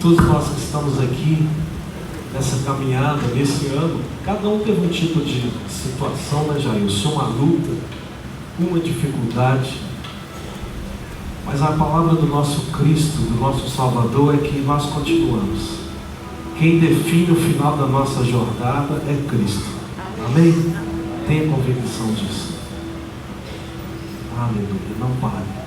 Todos nós que estamos aqui nessa caminhada, nesse ano, cada um teve um tipo de situação, né, Jailson? Uma luta, uma dificuldade. Mas a palavra do nosso Cristo, do nosso Salvador, é que nós continuamos. Quem define o final da nossa jornada é Cristo. Amém? Tenha convicção disso. Aleluia, não pare.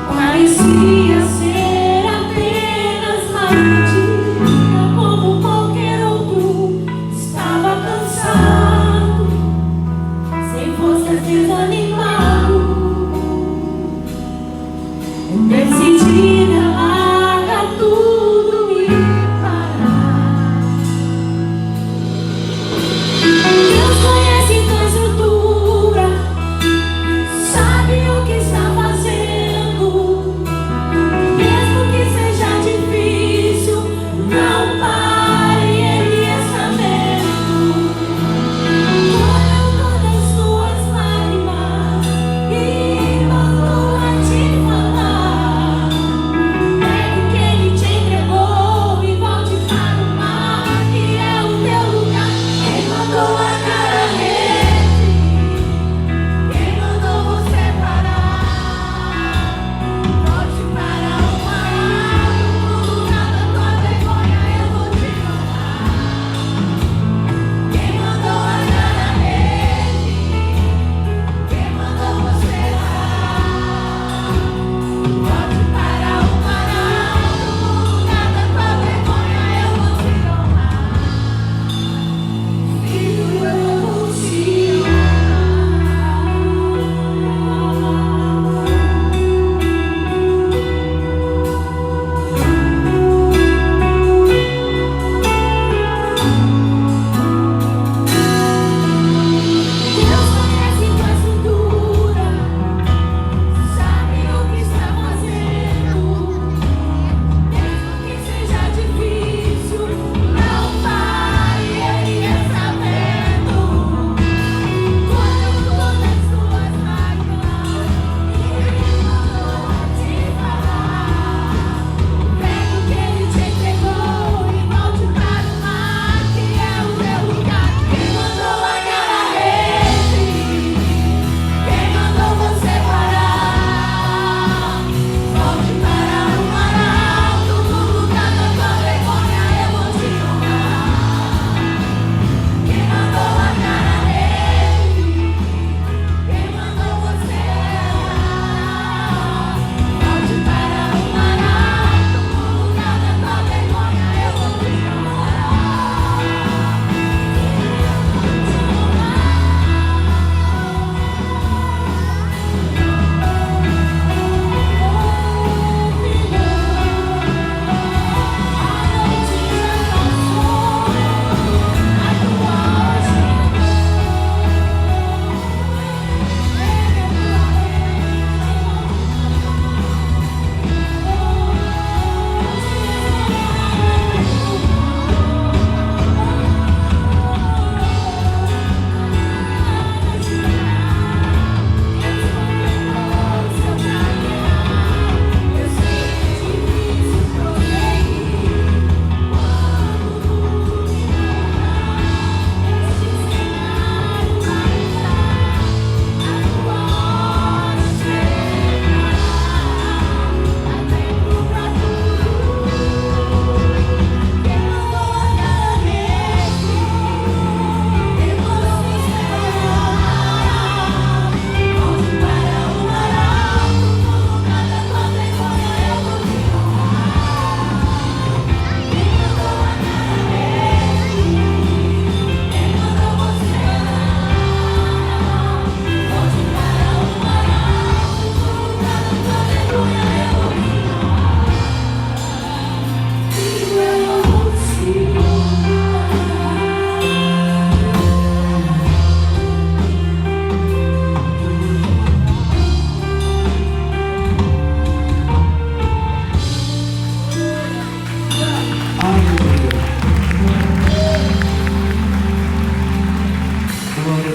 Parecia ser apenas mais um dia, como qualquer outro. Estava cansado.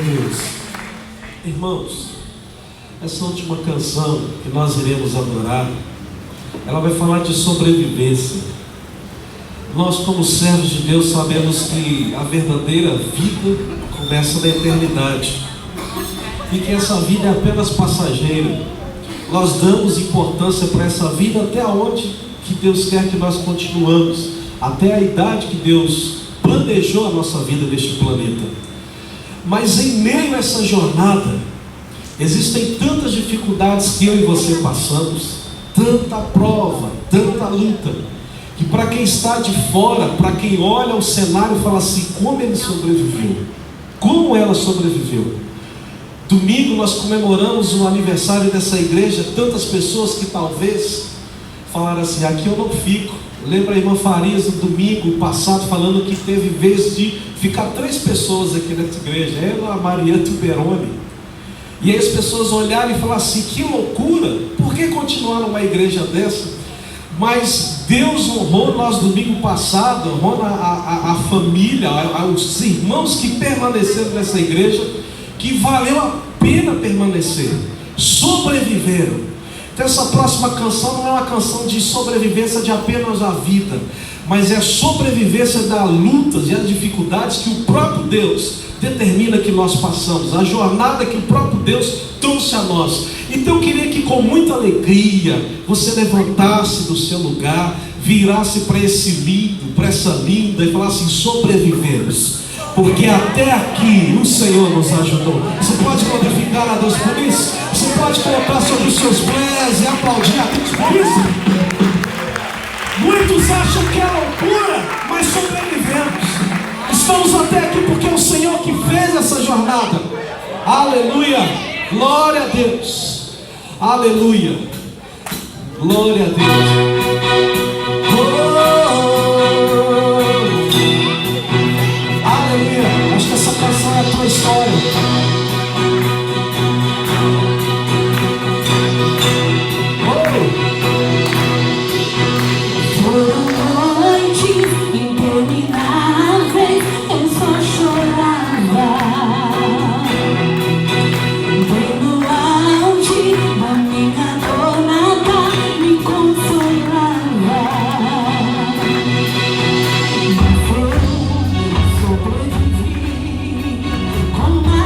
Deus. Irmãos, essa última canção que nós iremos adorar, ela vai falar de sobrevivência. Nós, como servos de Deus, sabemos que a verdadeira vida começa na eternidade e que essa vida é apenas passageira. Nós damos importância para essa vida até onde que Deus quer que nós continuamos, até a idade que Deus planejou a nossa vida neste planeta. Mas em meio a essa jornada, existem tantas dificuldades que eu e você passamos, tanta prova, tanta luta, que para quem está de fora, para quem olha o cenário, fala assim: como ele sobreviveu? Como ela sobreviveu? Domingo nós comemoramos o aniversário dessa igreja. Tantas pessoas que talvez falaram assim: aqui eu não fico. Lembra a irmã Farias no domingo passado falando que teve vez de ficar 3 pessoas aqui nessa igreja, ela, a Mariana e o Beroni. E aí as pessoas olharam e falaram assim: que loucura, por que continuar numa igreja dessa? Mas Deus honrou nós domingo passado, honrou a família, os irmãos que permaneceram nessa igreja, que valeu a pena permanecer, sobreviveram. Então essa próxima canção não é uma canção de sobrevivência de apenas a vida, mas é a sobrevivência das lutas e as dificuldades que o próprio Deus determina que nós passamos, a jornada que o próprio Deus trouxe a nós. Então eu queria que com muita alegria você levantasse do seu lugar, virasse para esse lindo, para essa linda e falasse: sobrevivemos, porque até aqui o Senhor nos ajudou. Você pode glorificar a Deus por isso? Você pode colocar sobre os seus pés e aplaudir a Deus por isso? Muitos acham que é loucura, mas sobrevivemos. Estamos até aqui porque é o Senhor que fez essa jornada. Aleluia, glória a Deus, aleluia, glória a Deus. Aleluia, acho que essa canção é a tua história. Com uma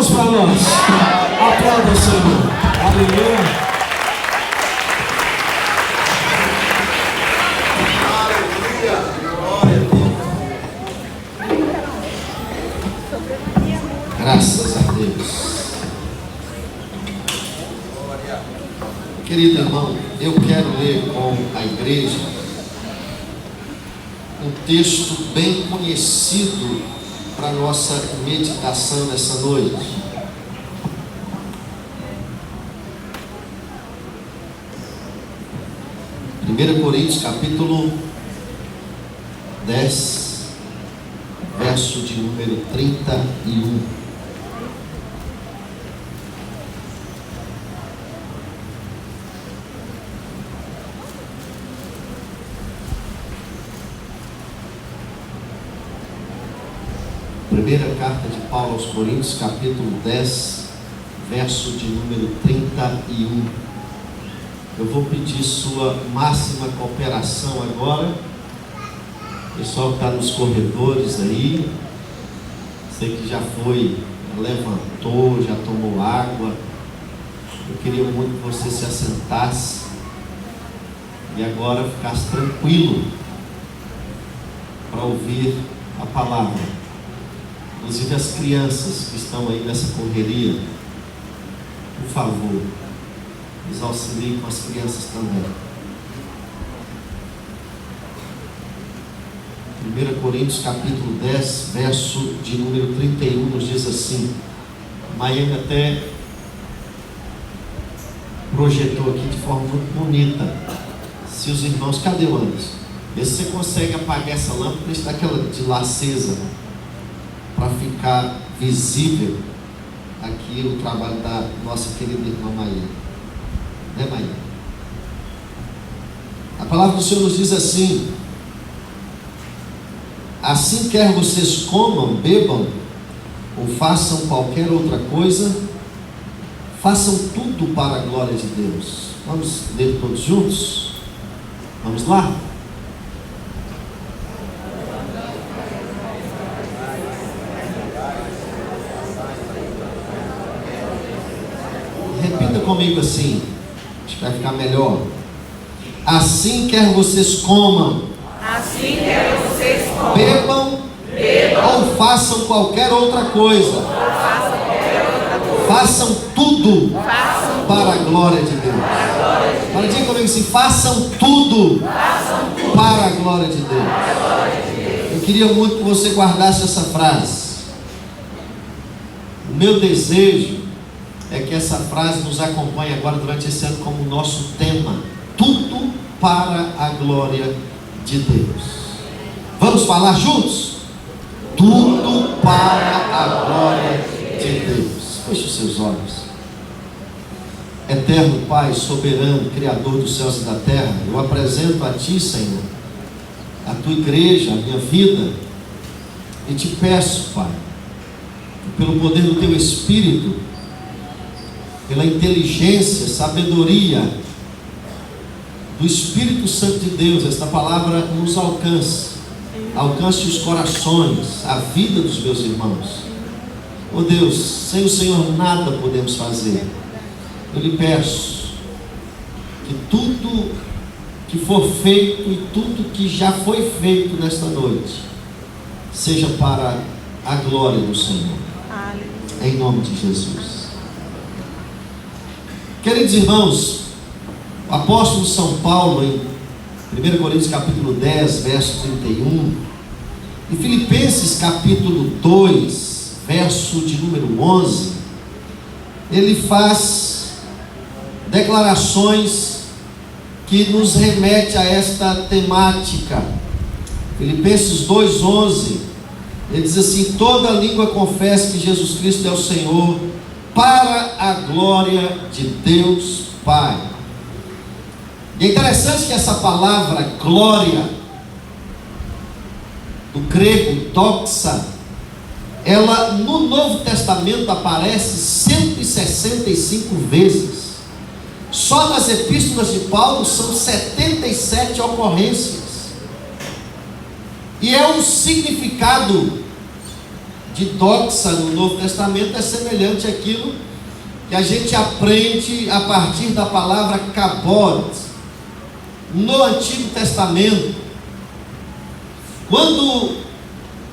mãos para nós. Aplauda o Senhor. Aleluia. Graças a Deus. Querido irmão, eu quero ler com a igreja um texto bem conhecido para a nossa meditação nessa noite. Primeira Coríntios capítulo 10, verso de número 31. Primeira carta de Paulo aos Coríntios, capítulo 10, verso de número 31. Eu vou pedir sua máxima cooperação agora. O pessoal que está nos corredores aí, sei que já foi, levantou, já tomou água. Eu queria muito que você se assentasse e agora ficasse tranquilo para ouvir a palavra. Inclusive as crianças que estão aí nessa correria, por favor, nos auxiliem com as crianças também. 1 Coríntios capítulo 10, verso de número 31, nos diz assim. Miami até projetou aqui de forma muito bonita. Se os irmãos, cadê o Anderson? Vê se você consegue apagar essa lâmpada, deixa daquela de lá acesa, para ficar visível aqui o trabalho da nossa querida irmã Maia. Né, Maia? A palavra do Senhor nos diz assim: assim quer vocês comam, bebam ou façam qualquer outra coisa, façam tudo para a glória de Deus. Vamos ler todos juntos? Vamos lá? Repita comigo assim, acho que vai ficar melhor. Assim quer vocês comam, Assim quer vocês comam, bebam ou façam qualquer outra coisa, façam tudo para a glória de Deus. Para dizer comigo assim: façam tudo para a glória de Deus. Eu queria muito que você guardasse essa frase. O meu desejo é que essa frase nos acompanhe agora durante esse ano como nosso tema: tudo para a glória de Deus. Vamos falar juntos? Tudo para a glória de Deus. Feche os seus olhos. Eterno Pai, soberano, Criador dos céus e da terra, eu apresento a Ti, Senhor, a Tua igreja, a minha vida, e Te peço, Pai, que pelo poder do Teu Espírito, pela inteligência, sabedoria do Espírito Santo de Deus, esta palavra nos alcance os corações, a vida dos meus irmãos. Oh Deus, sem o Senhor nada podemos fazer. Eu lhe peço que tudo que for feito e tudo que já foi feito nesta noite seja para a glória do Senhor, em nome de Jesus. Queridos irmãos, o apóstolo São Paulo, em 1 Coríntios capítulo 10, verso 31, e Filipenses capítulo 2, verso de número 11, ele faz declarações que nos remete a esta temática. Filipenses 2:11, ele diz assim: toda língua confessa que Jesus Cristo é o Senhor, para a glória de Deus Pai. E é interessante que essa palavra glória, do grego doxa, ela no Novo Testamento aparece 165 vezes. Só nas epístolas de Paulo são 77 ocorrências. E é um significado de doxa no Novo Testamento é semelhante àquilo que a gente aprende a partir da palavra kabod no Antigo Testamento. Quando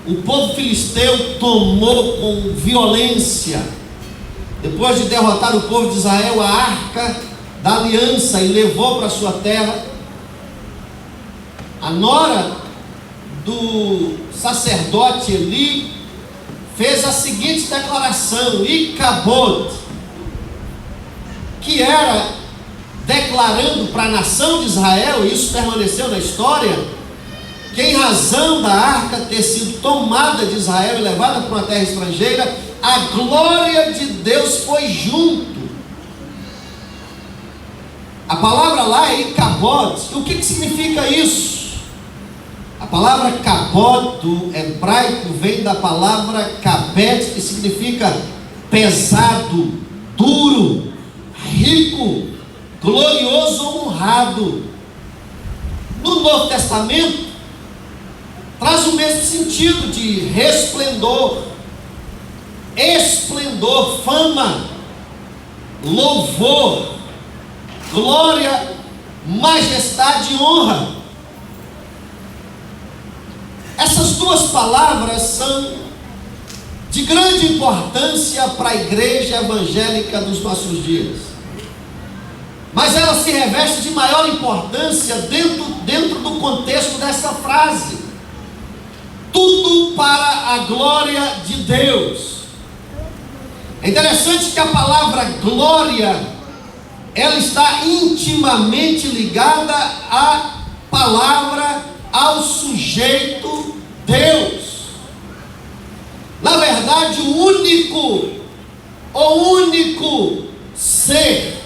o povo filisteu tomou com violência, depois de derrotar o povo de Israel, a arca da aliança e levou para sua terra, a nora do sacerdote Eli fez a seguinte declaração: Icabod, que era declarando para a nação de Israel, e isso permaneceu na história, que em razão da arca ter sido tomada de Israel e levada para uma terra estrangeira, a glória de Deus foi junto. A palavra lá é Icabod. O que significa isso? A palavra kabod do hebraico vem da palavra kabet, que significa pesado, duro, rico, glorioso ou honrado. No Novo Testamento traz o mesmo sentido de resplendor, esplendor, fama, louvor, glória, majestade e honra. Essas duas palavras são de grande importância para a igreja evangélica dos nossos dias, mas ela se reveste de maior importância dentro do contexto dessa frase: tudo para a glória de Deus. É interessante que a palavra glória, ela está intimamente ligada à palavra, ao sujeito Deus. Na verdade, o único ser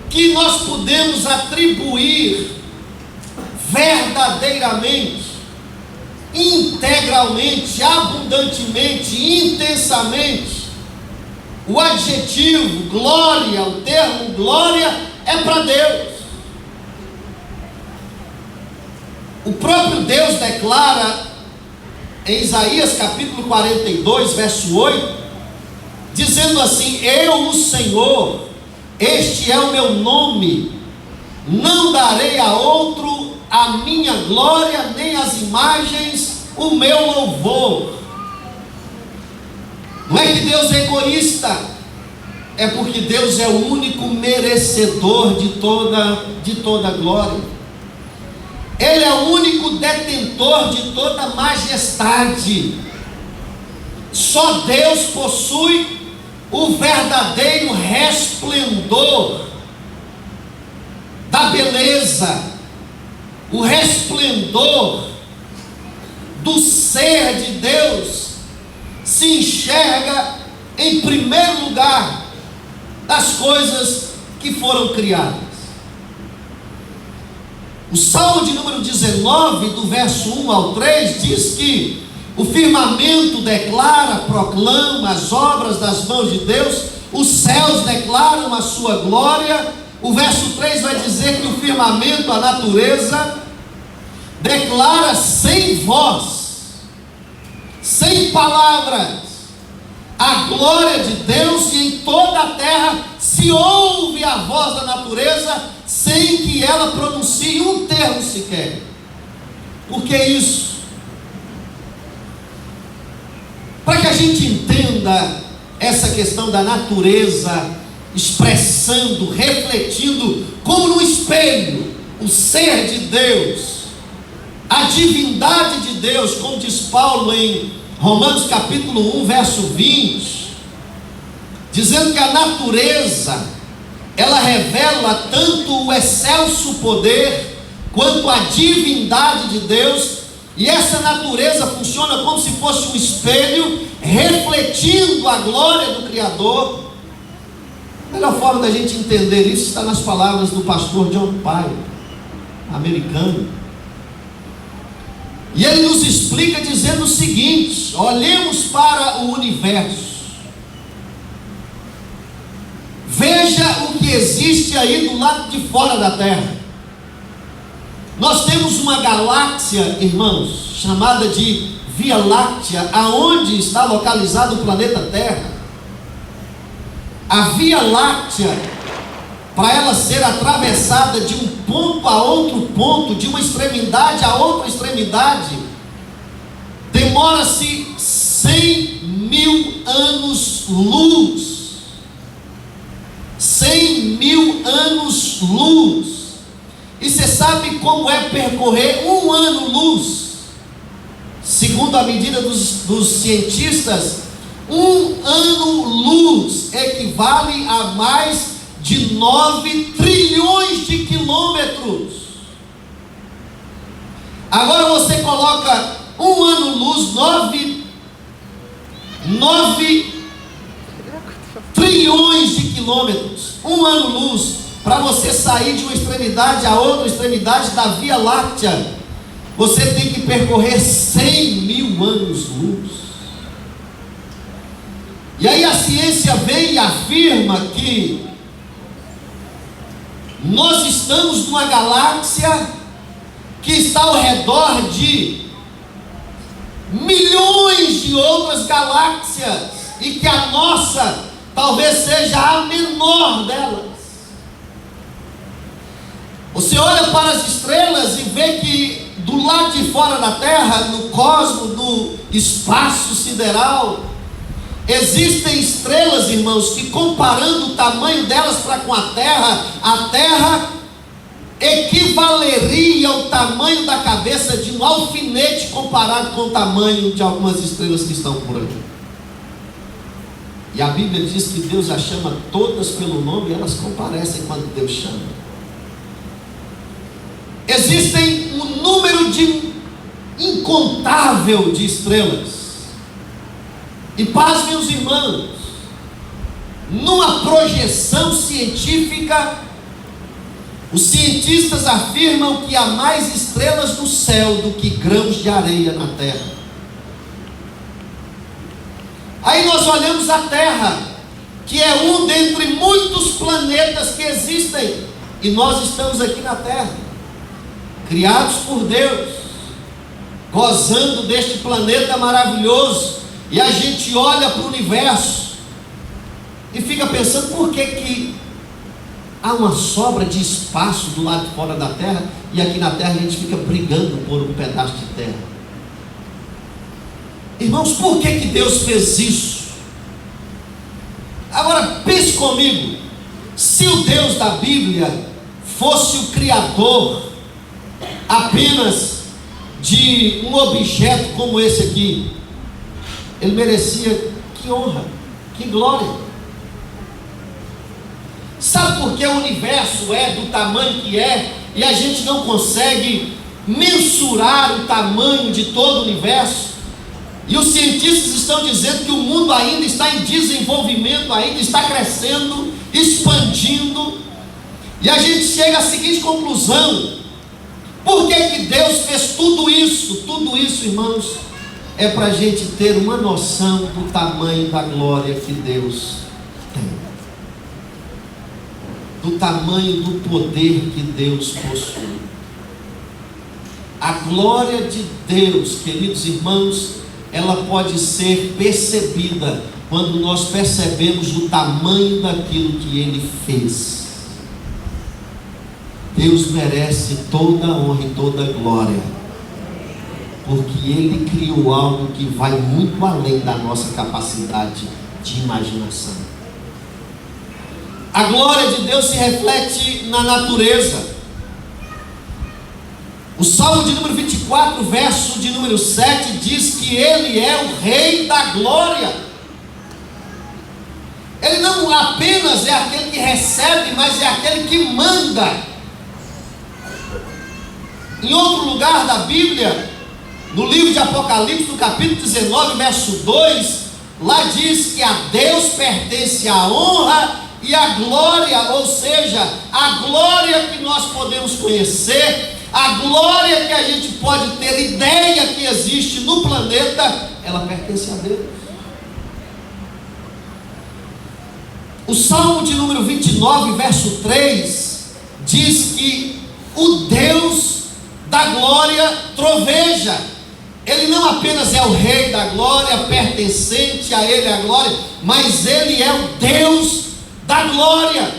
que nós podemos atribuir verdadeiramente, integralmente, abundantemente, intensamente o adjetivo glória, o termo glória, é para Deus. O próprio Deus declara em Isaías capítulo 42, verso 8, dizendo assim: eu, o Senhor, este é o meu nome, não darei a outro a minha glória, nem as imagens o meu louvor. Não é que Deus é egoísta, é porque Deus é o único merecedor de toda glória. Ele é o único detentor de toda majestade. Só Deus possui o verdadeiro resplendor da beleza, o resplendor do ser de Deus se enxerga em primeiro lugar das coisas que foram criadas. O Salmo de número 19, do verso 1 ao 3, diz que o firmamento declara, proclama as obras das mãos de Deus, os céus declaram a sua glória. O verso 3 vai dizer que o firmamento, a natureza, declara sem voz, sem palavras, a glória de Deus, e em toda a terra se ouve a voz da natureza, sem que ela pronuncie um termo sequer. Por que isso? Para que a gente entenda essa questão da natureza expressando, refletindo, como no espelho, o ser de Deus, a divindade de Deus, como diz Paulo em Romanos capítulo 1, verso 20, dizendo que a natureza, ela revela tanto o excelso poder quanto a divindade de Deus, e essa natureza funciona como se fosse um espelho refletindo a glória do Criador. A melhor forma da gente entender isso está nas palavras do pastor John Piper, americano. E ele nos explica dizendo o seguinte: olhemos para o universo, veja o que existe aí do lado de fora da Terra. Nós temos uma galáxia, irmãos, chamada de Via Láctea, aonde está localizado o planeta Terra. A Via Láctea, para ela ser atravessada de um ponto a outro ponto, de uma extremidade a outra extremidade, demora-se 100.000 anos-luz. 100.000 anos-luz. E você sabe como é percorrer um ano-luz? Segundo a medida dos cientistas, um ano-luz equivale a mais de 9 trilhões de quilômetros. Agora você coloca um ano-luz, 9 trilhões de quilômetros. Um ano-luz, para você sair de uma extremidade a outra extremidade da Via Láctea, você tem que percorrer 100.000 anos-luz. E aí a ciência vem e afirma que nós estamos numa galáxia que está ao redor de milhões de outras galáxias, e que a nossa talvez seja a menor delas. Você olha para as estrelas e vê que do lado de fora da Terra, no cosmos, no espaço sideral, existem estrelas, irmãos, que comparando o tamanho delas para com a Terra equivaleria ao tamanho da cabeça de um alfinete comparado com o tamanho de algumas estrelas que estão por aí. E a Bíblia diz que Deus as chama todas pelo nome, e elas comparecem quando Deus chama. Existem um número incontável de estrelas. E paz, meus irmãos, numa projeção científica, os cientistas afirmam que há mais estrelas no céu do que grãos de areia na terra. Aí nós olhamos a Terra, que é um dentre muitos planetas que existem, e nós estamos aqui na Terra, criados por Deus, gozando deste planeta maravilhoso. E a gente olha para o universo e fica pensando, por que há uma sobra de espaço do lado de fora da Terra, e aqui na Terra a gente fica brigando por um pedaço de terra? Irmãos, por que Deus fez isso? Agora pense comigo, se o Deus da Bíblia fosse o Criador apenas de um objeto como esse aqui, ele merecia que honra, que glória. Sabe por que o universo é do tamanho que é, e a gente não consegue mensurar o tamanho de todo o universo? E os cientistas estão dizendo que o mundo ainda está em desenvolvimento, ainda está crescendo, expandindo. E a gente chega à seguinte conclusão: por que Deus fez tudo isso? Tudo isso, irmãos, é para a gente ter uma noção do tamanho da glória que Deus tem, do tamanho do poder que Deus possui. A glória de Deus, queridos irmãos, ela pode ser percebida quando nós percebemos o tamanho daquilo que Ele fez. Deus merece toda a honra e toda a glória, porque Ele criou algo que vai muito além da nossa capacidade de imaginação. A glória de Deus se reflete na natureza. O Salmo de número 24, verso de número 7, diz que Ele é o Rei da glória. Ele não apenas é aquele que recebe, mas é aquele que manda. Em outro lugar da Bíblia, no livro de Apocalipse, no capítulo 19, verso 2, lá diz que a Deus pertence a honra e a glória, ou seja, a glória que nós podemos conhecer, a glória que a gente pode ter ideia que existe no planeta, ela pertence a Deus. O Salmo de número 29, verso 3, diz que o Deus da glória troveja. Ele não apenas é o Rei da glória, pertencente a Ele a glória, mas Ele é o Deus da glória.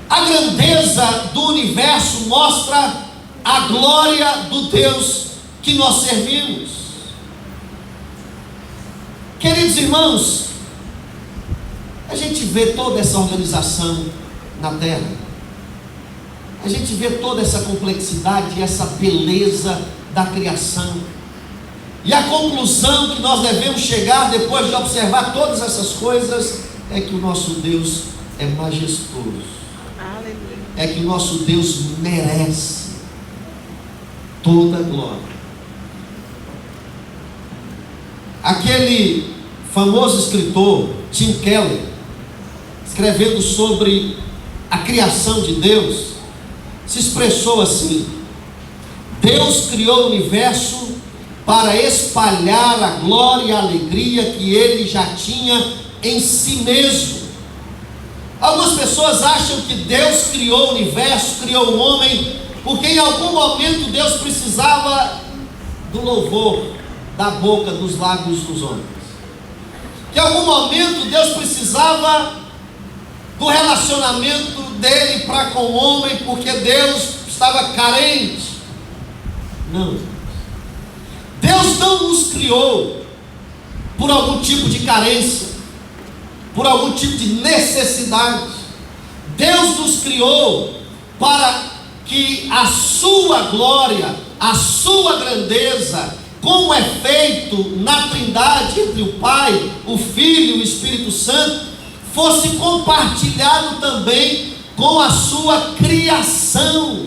A grandeza do universo mostra a glória do Deus que nós servimos. Queridos irmãos, a gente vê toda essa organização na terra. A gente vê toda essa complexidade e essa beleza da criação. E a conclusão que nós devemos chegar depois de observar todas essas coisas é que o nosso Deus é majestoso. Aleluia. É que o nosso Deus merece toda a glória. Aquele famoso escritor Tim Keller, escrevendo sobre a criação de Deus, se expressou assim: Deus criou o universo para espalhar a glória e a alegria que Ele já tinha em si mesmo. Algumas pessoas acham que Deus criou o universo, criou o homem, porque em algum momento Deus precisava do louvor da boca, dos lábios dos homens. Que em algum momento Deus precisava do relacionamento dele para com o homem, porque Deus estava carente. Não. Deus não nos criou por algum tipo de carência, por algum tipo de necessidade. Deus nos criou para que a sua glória, a sua grandeza, como é feito na Trindade entre o Pai, o Filho e o Espírito Santo, fosse compartilhado também com a sua criação.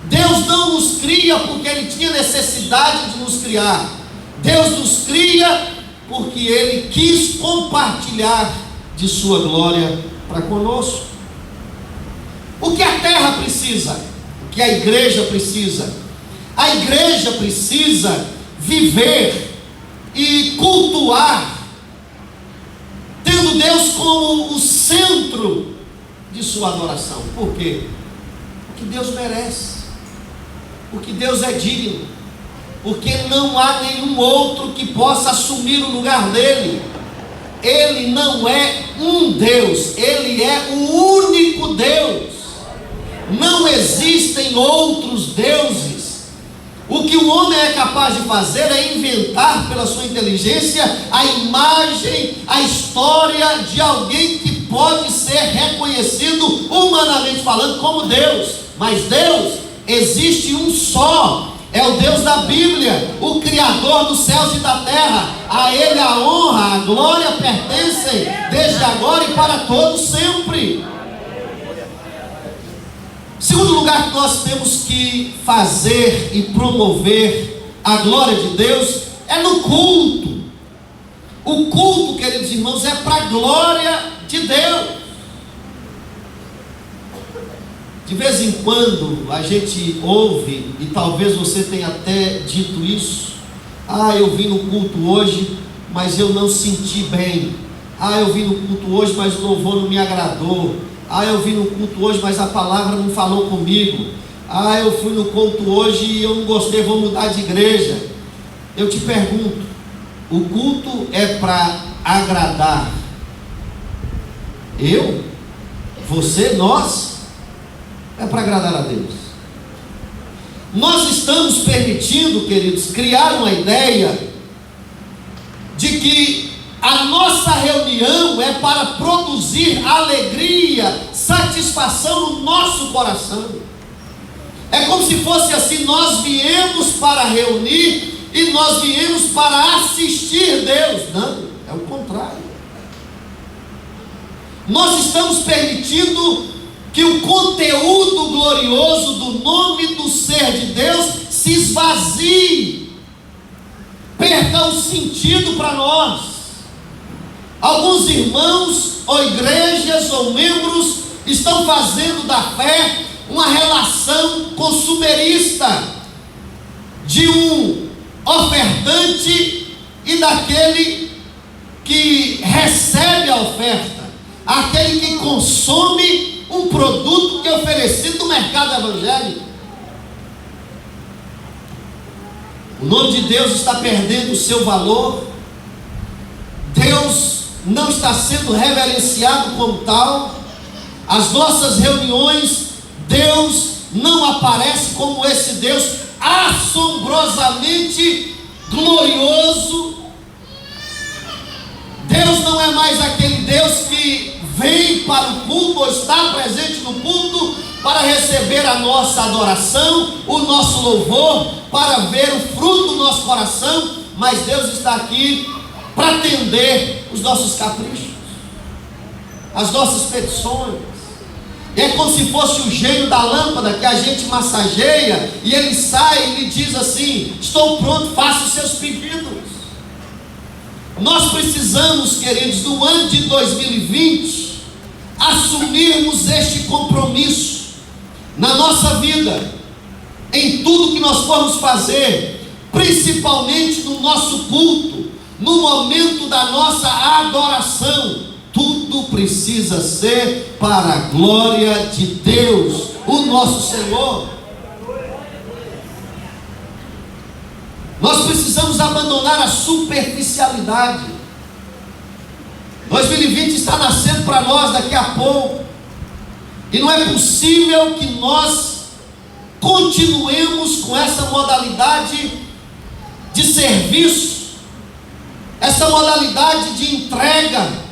Deus não nos cria porque Ele tinha necessidade de nos criar. Deus nos cria porque Ele quis compartilhar de sua glória para conosco. O que a terra precisa? O que a igreja precisa? A igreja precisa viver e cultuar, tendo Deus como o centro de sua adoração. Por quê? Porque Deus merece, porque Deus é digno, porque não há nenhum outro que possa assumir o lugar dele. Ele não é um Deus, Ele é o único Deus. Não existem outros deuses. O que o homem é capaz de fazer é inventar pela sua inteligência a imagem, a história de alguém que pode ser reconhecido humanamente falando como Deus. Mas Deus existe um só, é o Deus da Bíblia, o Criador dos céus e da terra. A Ele a honra, a glória pertencem desde agora e para todos sempre. Segundo lugar que nós temos que fazer e promover a glória de Deus é no culto. O culto, queridos irmãos, é para a glória de Deus. De vez em quando a gente ouve, e talvez você tenha até dito isso: ah, eu vim no culto hoje, mas eu não senti bem. Ah, eu vim no culto hoje, mas o louvor não me agradou. Ah, eu vim no culto hoje, mas a palavra não falou comigo. Ah, eu fui no culto hoje e eu não gostei, vou mudar de igreja. Eu te pergunto, o culto é para agradar eu, você, nós? É para agradar a Deus. Nós estamos permitindo, queridos, criar uma ideia de que a nossa reunião é para produzir alegria, satisfação no nosso coração. É como se fosse assim: nós viemos para reunir e nós viemos para assistir Deus. Não, é o contrário. Nós estamos permitindo que o conteúdo glorioso do nome do ser de Deus se esvazie, perca o sentido para nós. Alguns irmãos, ou igrejas, ou membros, estão fazendo da fé uma relação consumerista, de um ofertante e daquele que recebe a oferta, aquele que consome um produto que é oferecido no mercado evangélico. O nome de Deus está perdendo o seu valor. Deus não está sendo reverenciado como tal. As nossas reuniões, Deus não aparece como esse Deus assombrosamente glorioso. Deus não é mais aquele Deus que vem para o culto ou está presente no culto para receber a nossa adoração, o nosso louvor, para ver o fruto do nosso coração, mas Deus está aqui para atender os nossos caprichos, as nossas petições. É como se fosse o gênio da lâmpada que a gente massageia e ele sai e lhe diz assim: estou pronto, faça os seus pedidos. Nós precisamos, queridos, no ano de 2020, assumirmos este compromisso na nossa vida, em tudo que nós formos fazer, principalmente no nosso culto, no momento da nossa adoração. Tudo precisa ser para a glória de Deus, o nosso Senhor. Nós precisamos abandonar a superficialidade. 2020 está nascendo para nós daqui a pouco, e não é possível que nós continuemos com essa modalidade de serviço, essa modalidade de entrega,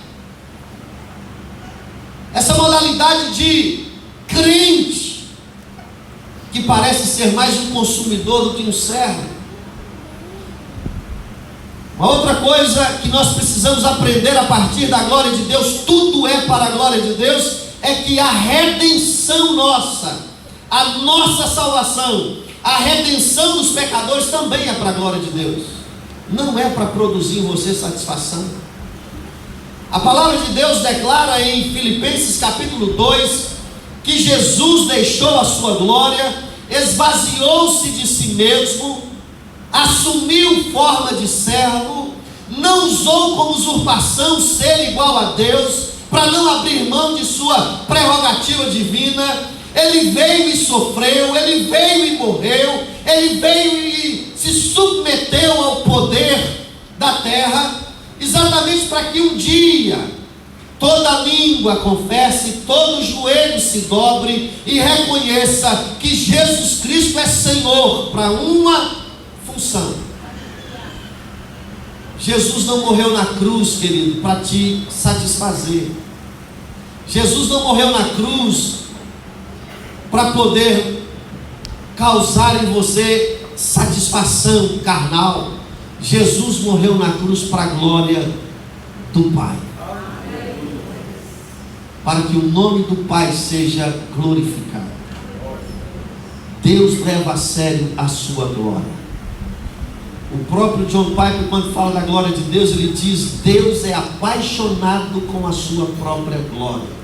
essa modalidade de crente, que parece ser mais um consumidor do que um servo. Uma outra coisa que nós precisamos aprender a partir da glória de Deus, tudo é para a glória de Deus, é que a redenção nossa, a nossa salvação, a redenção dos pecadores também é para a glória de Deus. Não é para produzir em você satisfação. A palavra de Deus declara em Filipenses capítulo 2, que Jesus deixou a sua glória, esvaziou-se de si mesmo, assumiu forma de servo, não usou como usurpação ser igual a Deus, para não abrir mão de sua prerrogativa divina. Ele veio e sofreu, ele veio e morreu, ele veio e se submeteu ao poder da terra, exatamente para que um dia toda língua confesse, todo joelho se dobre e reconheça que Jesus Cristo é Senhor para uma função. Jesus não morreu na cruz, querido, para te satisfazer. Jesus não morreu na cruz para poder causar em você satisfação carnal. Jesus morreu na cruz para a glória do Pai, para que o nome do Pai seja glorificado. Deus leva a sério a sua glória. O próprio John Piper, quando fala da glória de Deus, ele diz: Deus é apaixonado com a sua própria glória.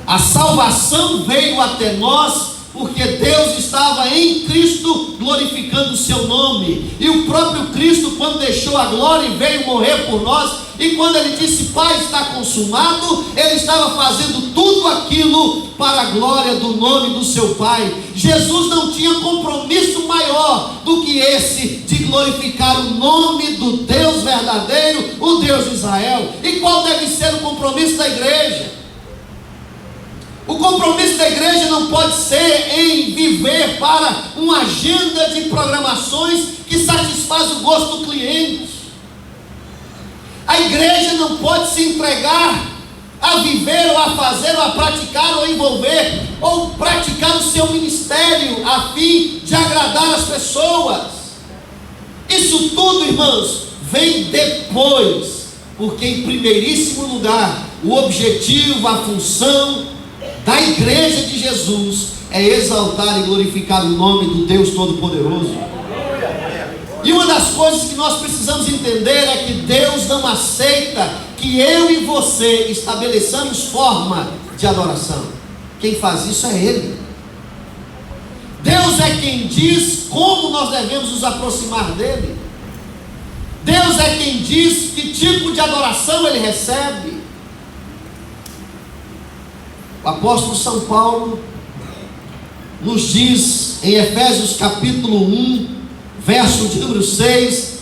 A salvação veio até nós porque Deus estava em Cristo glorificando o seu nome. E o próprio Cristo, quando deixou a glória e veio morrer por nós, e quando ele disse: Pai, está consumado, ele estava fazendo tudo aquilo para a glória do nome do seu Pai. Jesus não tinha compromisso maior do que esse de glorificar o nome do Deus verdadeiro, o Deus de Israel. E qual deve ser o compromisso da igreja? O compromisso da igreja não pode ser em viver para uma agenda de programações que satisfaz o gosto do cliente. A igreja não pode se entregar a viver, ou a fazer, ou a praticar, ou envolver, ou praticar o seu ministério a fim de agradar as pessoas. Isso tudo, irmãos, vem depois, porque em primeiríssimo lugar, o objetivo, a função da igreja de Jesus é exaltar e glorificar o nome do Deus Todo-Poderoso. E uma das coisas que nós precisamos entender é que Deus não aceita que eu e você estabeleçamos forma de adoração. Quem faz isso é Ele. Deus é quem diz como nós devemos nos aproximar dEle. Deus é quem diz que tipo de adoração Ele recebe. O apóstolo São Paulo nos diz em Efésios capítulo 1, verso de número 6,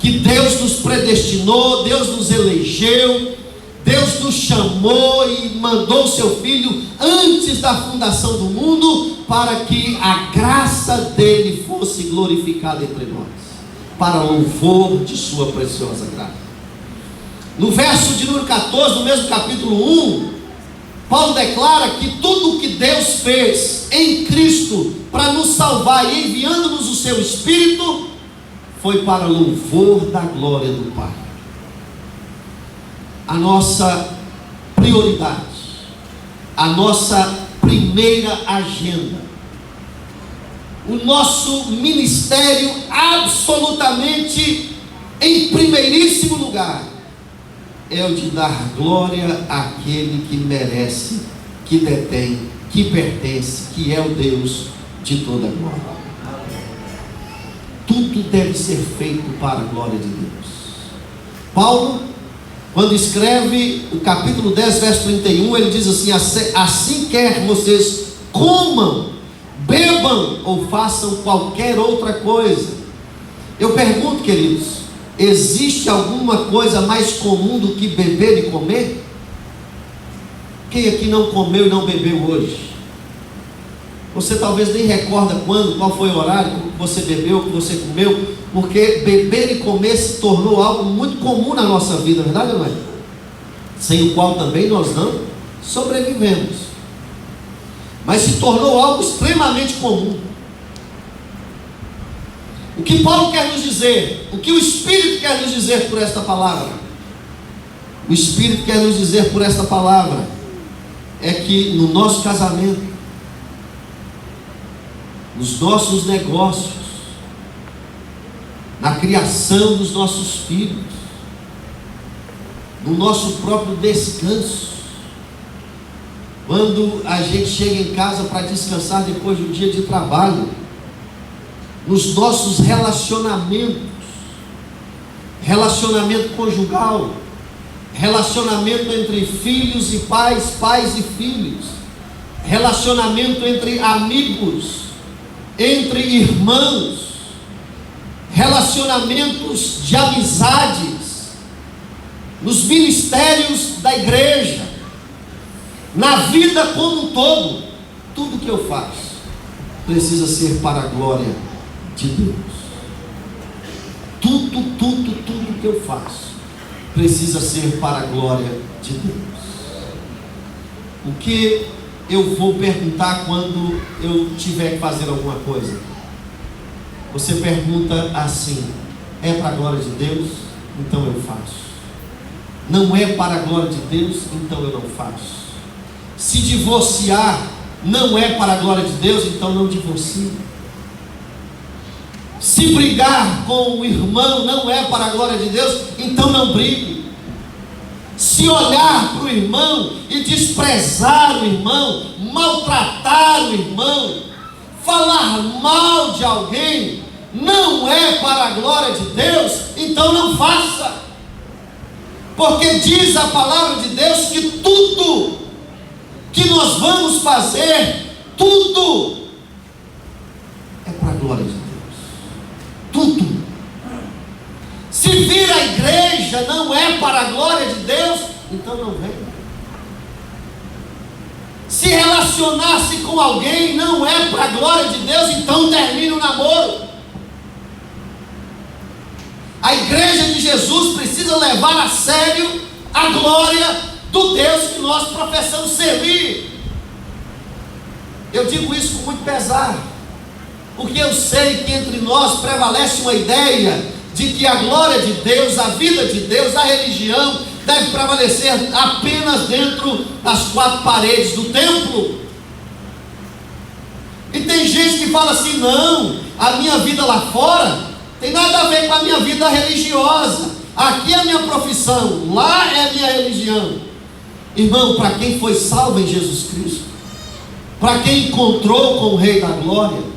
que Deus nos predestinou, Deus nos elegeu, Deus nos chamou e mandou o seu Filho antes da fundação do mundo, para que a graça dele fosse glorificada entre nós, para louvor de sua preciosa graça. No verso de número 14, no mesmo capítulo 1, Paulo declara que tudo o que Deus fez em Cristo para nos salvar e enviando-nos o seu Espírito, foi para louvor da glória do Pai. A nossa prioridade, a nossa primeira agenda, o nosso ministério absolutamente em primeiríssimo lugar, é o de dar glória àquele que merece, que detém, que pertence, que é o Deus de toda glória. Tudo deve ser feito para a glória de Deus. Paulo, quando escreve o capítulo 10, verso 31, ele diz assim: assim quer vocês comam, bebam ou façam qualquer outra coisa. Eu pergunto, queridos, existe alguma coisa mais comum do que beber e comer? Quem aqui não comeu e não bebeu hoje? Você talvez nem recorda qual foi o horário que você bebeu, que você comeu, porque beber e comer se tornou algo muito comum na nossa vida, verdade ou não é? Sem o qual também nós não sobrevivemos, mas se tornou algo extremamente comum. O que Paulo quer nos dizer, o que o Espírito quer nos dizer por esta palavra? O Espírito quer nos dizer por esta palavra é que no nosso casamento, nos nossos negócios, na criação dos nossos filhos, no nosso próprio descanso, quando a gente chega em casa para descansar depois de um dia de trabalho, nos nossos relacionamentos, relacionamento conjugal, relacionamento entre filhos e pais, pais e filhos, relacionamento entre amigos, entre irmãos, relacionamentos de amizades, nos ministérios da igreja, na vida como um todo. Tudo que eu faço precisa ser para a glória de Deus. Tudo que eu faço precisa ser para a glória de Deus. O que eu vou perguntar quando eu tiver que fazer alguma coisa? Você pergunta assim: é para a glória de Deus? Então eu faço. Não é para a glória de Deus? Então eu não faço. Se divorciar não é para a glória de Deus? Então não divorcie. Se brigar com o irmão não é para a glória de Deus? Então não brigue. Se olhar para o irmão e desprezar o irmão, maltratar o irmão, falar mal de alguém, não é para a glória de Deus? Então não faça. Porque diz a palavra de Deus que tudo que nós vamos fazer, tudo é para a glória de Deus. Tudo. Se vir a igreja não é para a glória de Deus, então não venha. Se relacionar-se com alguém não é para a glória de Deus, então termine o namoro. A igreja de Jesus precisa levar a sério a glória do Deus que nós professamos servir. Eu digo isso com muito pesar, porque eu sei que entre nós prevalece uma ideia de que a glória de Deus, a vida de Deus, a religião deve prevalecer apenas dentro das quatro paredes do templo. E tem gente que fala assim: não, a minha vida lá fora tem nada a ver com a minha vida religiosa, aqui é a minha profissão, lá é a minha religião. Irmão, para quem foi salvo em Jesus Cristo, para quem encontrou com o Rei da Glória,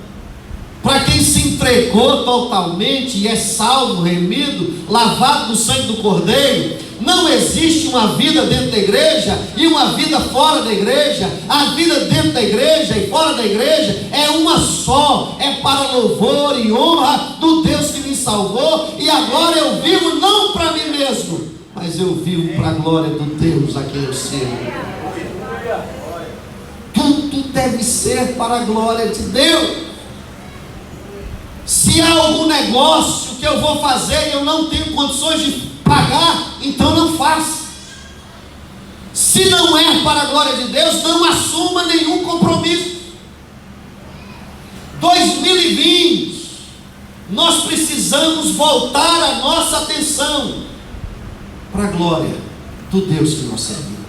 para quem se entregou totalmente e é salvo, remido, lavado no sangue do Cordeiro, não existe uma vida dentro da igreja e uma vida fora da igreja. A vida dentro da igreja e fora da igreja é uma só, é para louvor e honra do salvou, e agora eu vivo não para mim mesmo, mas eu vivo para a glória do Deus a quem eu sirvo. Tudo deve ser para a glória de Deus. Se há algum negócio que eu vou fazer e eu não tenho condições de pagar, então não faça. Se não é para a glória de Deus, não assuma nenhum compromisso. 2020, nós precisamos voltar a nossa atenção para a glória do Deus que nós servimos.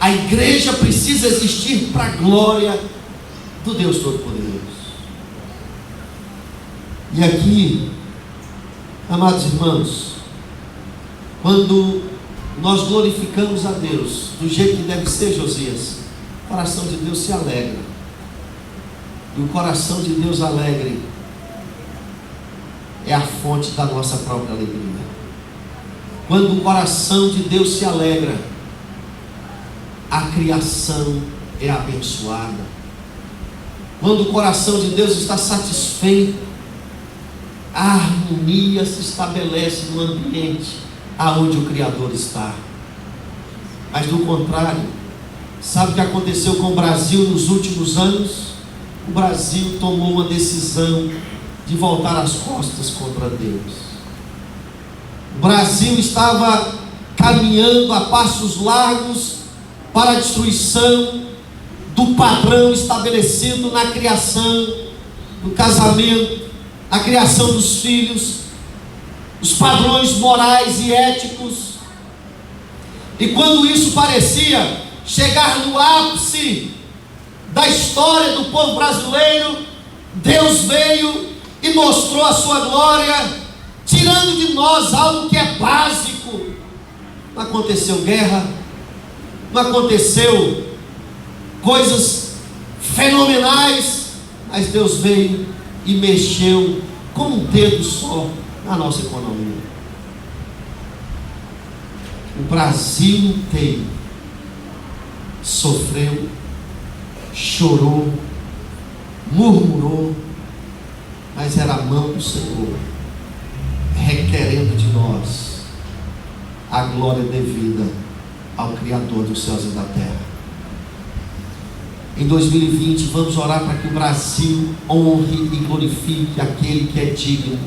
A igreja precisa existir para a glória do Deus Todo-Poderoso. E aqui, amados irmãos, quando nós glorificamos a Deus do jeito que deve ser, Josias, o coração de Deus se alegra. E o coração de Deus alegre é a fonte da nossa própria alegria. Quando o coração de Deus se alegra, a criação é abençoada. Quando o coração de Deus está satisfeito, a harmonia se estabelece no ambiente aonde o Criador está. Mas do contrário, sabe o que aconteceu com o Brasil nos últimos anos? O Brasil tomou uma decisão de voltar as costas contra Deus. O Brasil estava caminhando a passos largos para a destruição do padrão estabelecido na criação, no casamento, na criação dos filhos, os padrões morais e éticos. E quando isso parecia chegar no ápice da história do povo brasileiro, Deus veio e mostrou a sua glória, tirando de nós algo que é básico. Não aconteceu guerra, não aconteceu coisas fenomenais, mas Deus veio e mexeu com um dedo só na nossa economia. O Brasil inteiro sofreu, chorou, murmurou, mas era a mão do Senhor requerendo de nós a glória devida ao Criador dos céus e da terra. Em 2020 vamos orar para que o Brasil honre e glorifique aquele que é digno.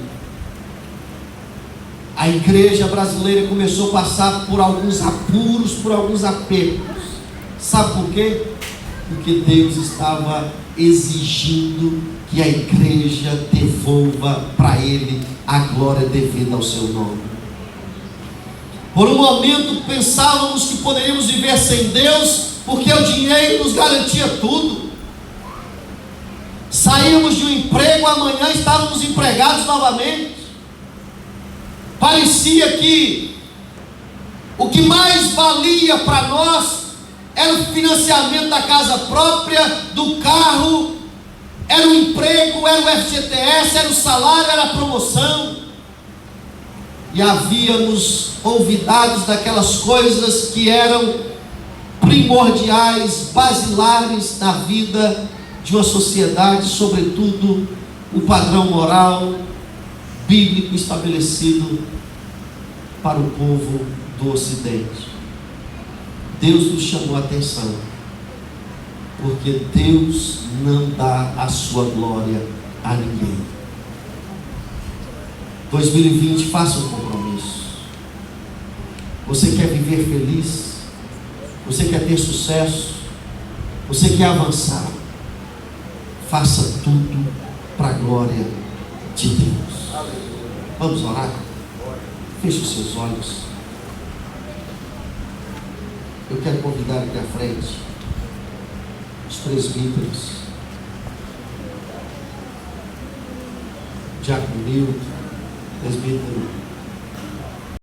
A igreja brasileira começou a passar por alguns apuros, por alguns apertos. Sabe por quê? Porque Deus estava exigindo que a igreja devolva para Ele a glória devida ao seu nome. Por um momento pensávamos que poderíamos viver sem Deus, porque o dinheiro nos garantia tudo. Saímos de um emprego, amanhã estávamos empregados novamente. Parecia que o que mais valia para nós era o financiamento da casa própria, do carro, era o emprego, era o FGTS, era o salário, era a promoção. E havíamos olvidado daquelas coisas que eram primordiais, basilares na vida de uma sociedade, sobretudo o padrão moral bíblico estabelecido para o povo do Ocidente. Deus nos chamou a atenção, porque Deus não dá a sua glória a ninguém. 2020, faça um compromisso. Você quer viver feliz? Você quer ter sucesso? Você quer avançar? Faça tudo para a glória de Deus. Vamos orar? Feche os seus olhos. Eu quero convidar aqui à frente os presbíteros, Diácono Milton, presbítero